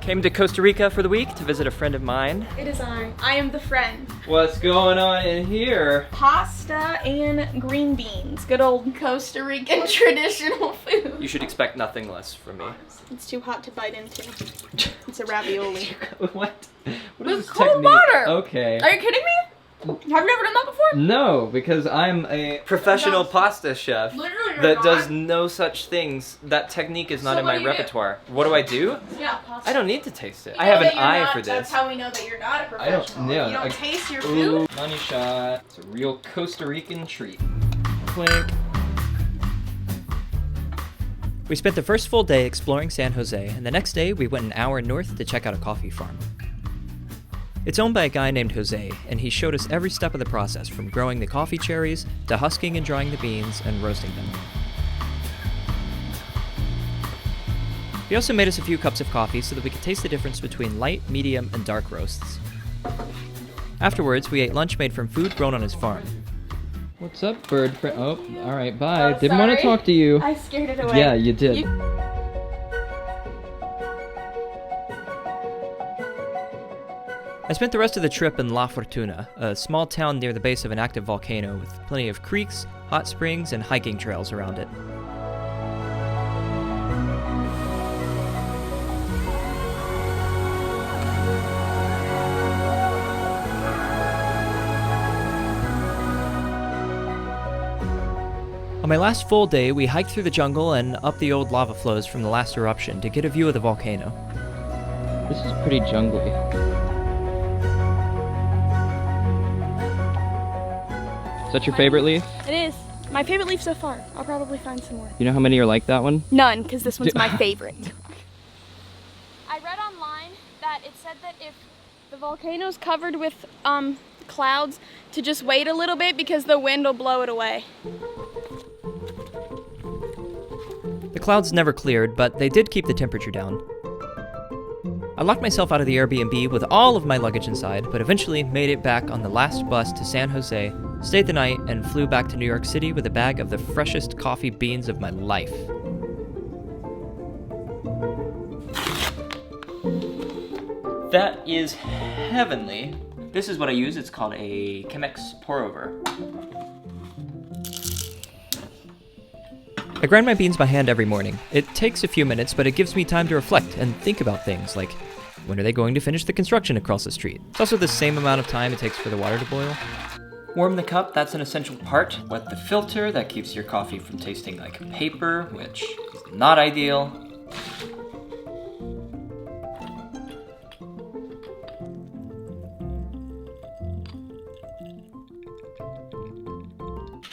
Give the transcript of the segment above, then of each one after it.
Came to Costa Rica for the week to visit a friend of mine. It is I. I am the friend. What's going on in here? Pasta and green beans. Good old Costa Rican traditional food. You should expect nothing less from me. It's too hot to bite into. It's a ravioli. What? What With is this cold technique? water. Okay. Are you kidding me? Have you never done that before? No, because I'm a professional pasta chef Literally, that does no such things. That technique is not So in what my do you do? repertoire. What do I do? Yeah, pasta. I don't need to taste it. You I know have an that you're eye not- for this. That's how we know that you're not a professional. yeah, You don't I- taste your Ooh, food. money shot. It's a real Costa Rican treat. Clink. We spent the first full day exploring San Jose, and the next day we went an hour north to check out a coffee farm. It's owned by a guy named Jose, and he showed us every step of the process, from growing the coffee cherries to husking and drying the beans and roasting them. He also made us a few cups of coffee so that we could taste the difference between light, medium, and dark roasts. Afterwards, we ate lunch made from food grown on his farm. What's up, bird friend? Oh, alright, bye. Oh, Didn't want to sorry. talk to you. I scared it away. Yeah, you did. I spent the rest of the trip in La Fortuna, a small town near the base of an active volcano with plenty of creeks, hot springs, and hiking trails around it. On my last full day, we hiked through the jungle and up the old lava flows from the last eruption to get a view of the volcano. This is pretty jungly. Is that your favorite leaf? It is. My favorite leaf so far. I'll probably find some more. You know how many are like that one? None, because this one's my favorite. I read online that it said that if the volcano's covered with clouds, to just wait a little bit because the wind will blow it away. The clouds never cleared, but they did keep the temperature down. I locked myself out of the Airbnb with all of my luggage inside, but eventually made it back on the last bus to San Jose, stayed the night, and flew back to New York City with a bag of the freshest coffee beans of my life. That is heavenly. This is what I use. It's called a Chemex pour-over. I grind my beans by hand every morning. It takes a few minutes, but it gives me time to reflect and think about things like, when are they going to finish the construction across the street? It's also the same amount of time it takes for the water to boil. Warm the cup, that's an essential part. Wet the filter, that keeps your coffee from tasting like paper, which is not ideal.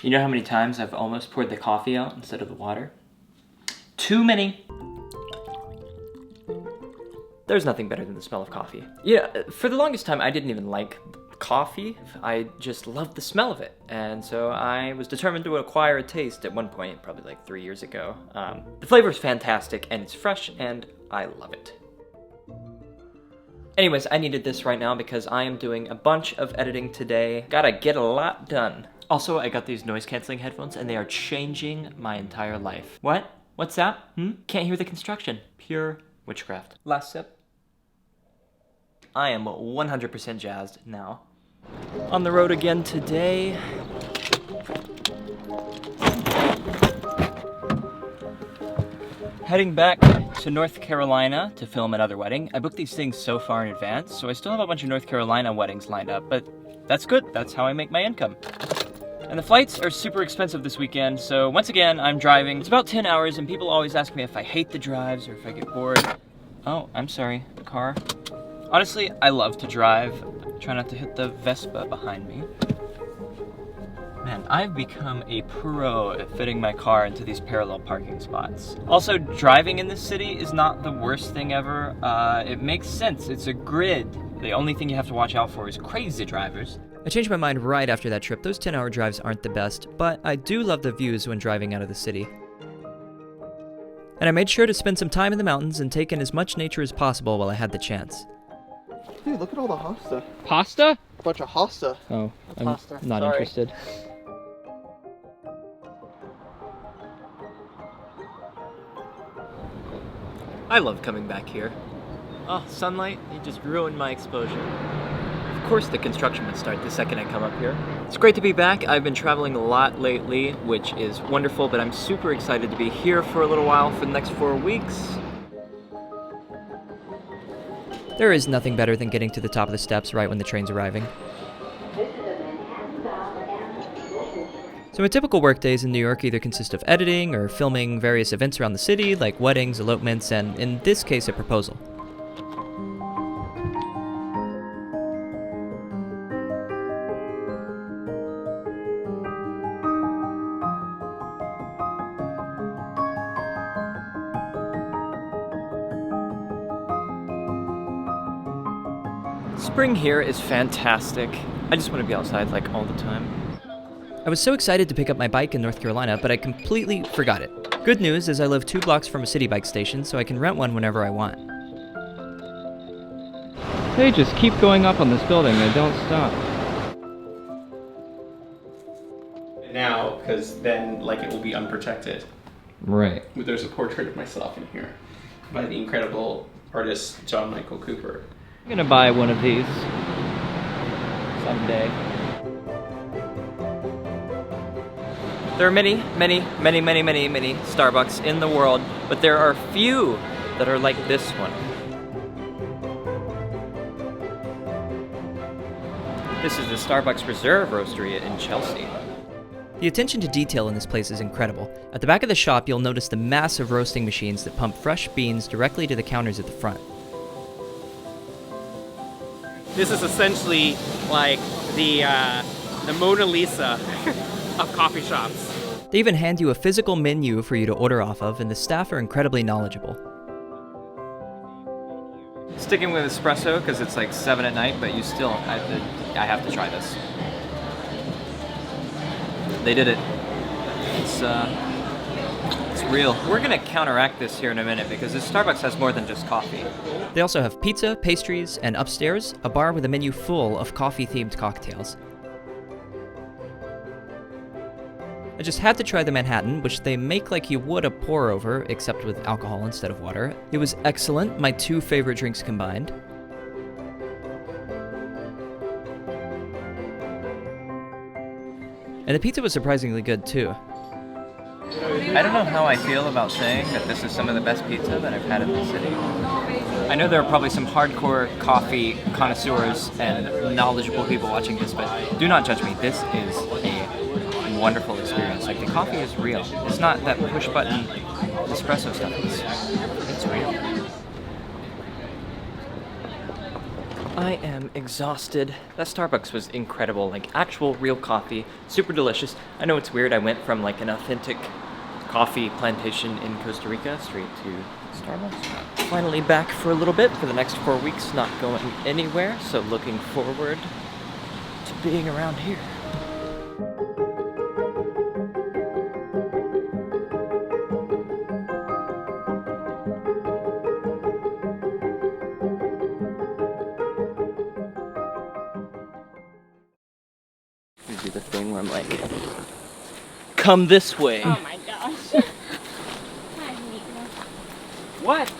You know how many times I've almost poured the coffee out instead of the water? Too many. There's nothing better than the smell of coffee. Yeah, for the longest time I didn't even like coffee. I just loved the smell of it. And so I was determined to acquire a taste at one point, probably like 3 years ago. The flavor is fantastic and it's fresh and I love it. Anyways, I needed this right now because I am doing a bunch of editing today. Gotta get a lot done. Also, I got these noise-canceling headphones, and they are changing my entire life. What? What's that? Can't hear the construction. Pure witchcraft. Last sip. I am 100% jazzed now. On the road again today. Heading back to North Carolina to film another wedding. I booked these things so far in advance, so I still have a bunch of North Carolina weddings lined up, but that's good. That's how I make my income. And the flights are super expensive this weekend, so once again, I'm driving. It's about 10 hours, and people always ask me if I hate the drives or if I get bored. Oh, I'm sorry, the car. Honestly, I love to drive. Try not to hit the Vespa behind me. Man, I've become a pro at fitting my car into these parallel parking spots. Also, driving in this city is not the worst thing ever. It makes sense, it's a grid. The only thing you have to watch out for is crazy drivers. I changed my mind right after that trip. Those 10-hour drives aren't the best, but I do love the views when driving out of the city. And I made sure to spend some time in the mountains and take in as much nature as possible while I had the chance. Dude, look at all the hosta. Pasta? A bunch of hosta. Oh, I'm Pasta. not Sorry. interested. I love coming back here. Oh, sunlight, you just ruined my exposure. Of course the construction would start the second I come up here. It's great to be back. I've been traveling a lot lately, which is wonderful, but I'm super excited to be here for a little while for the next 4 weeks. There is nothing better than getting to the top of the steps right when the train's arriving. So a typical work days in New York either consist of editing or filming various events around the city, like weddings, elopements, and in this case, a proposal. Spring here is fantastic. I just want to be outside like all the time. I was so excited to pick up my bike in North Carolina, but I completely forgot it. Good news is I live 2 blocks from a city bike station, so I can rent one whenever I want. They just keep going up on this building, they don't stop. Now, because then like it will be unprotected. Right. There's a portrait of myself in here by the incredible artist John Michael Cooper. I'm gonna buy one of these someday. There are many Starbucks in the world, but there are few that are like this one. This is the Starbucks Reserve Roastery in Chelsea. The attention to detail in this place is incredible. At the back of the shop, you'll notice the massive roasting machines that pump fresh beans directly to the counters at the front. This is essentially like the Mona Lisa of coffee shops. They even hand you a physical menu for you to order off of, and the staff are incredibly knowledgeable. Sticking with espresso because it's like 7 at night, but I have to try this. They did it. It's real. We're gonna counteract this here in a minute because this Starbucks has more than just coffee. They also have pizza, pastries, and upstairs, a bar with a menu full of coffee-themed cocktails. I just had to try the Manhattan, which they make like you would a pour-over, except with alcohol instead of water. It was excellent, my 2 favorite drinks combined. And the pizza was surprisingly good too. I don't know how I feel about saying that this is some of the best pizza that I've had in the city. I know there are probably some hardcore coffee connoisseurs and knowledgeable people watching this, but do not judge me. This is a wonderful experience. Like, the coffee is real. It's not that push-button espresso stuff. It's real. I am exhausted. That Starbucks was incredible. Like, actual real coffee, super delicious. I know it's weird. I went from like an authentic coffee plantation in Costa Rica straight to Starbucks. Finally back for a little bit for the next 4 weeks, not going anywhere. So looking forward to being around here. Do the thing where I'm like, come this way. Oh my gosh. What?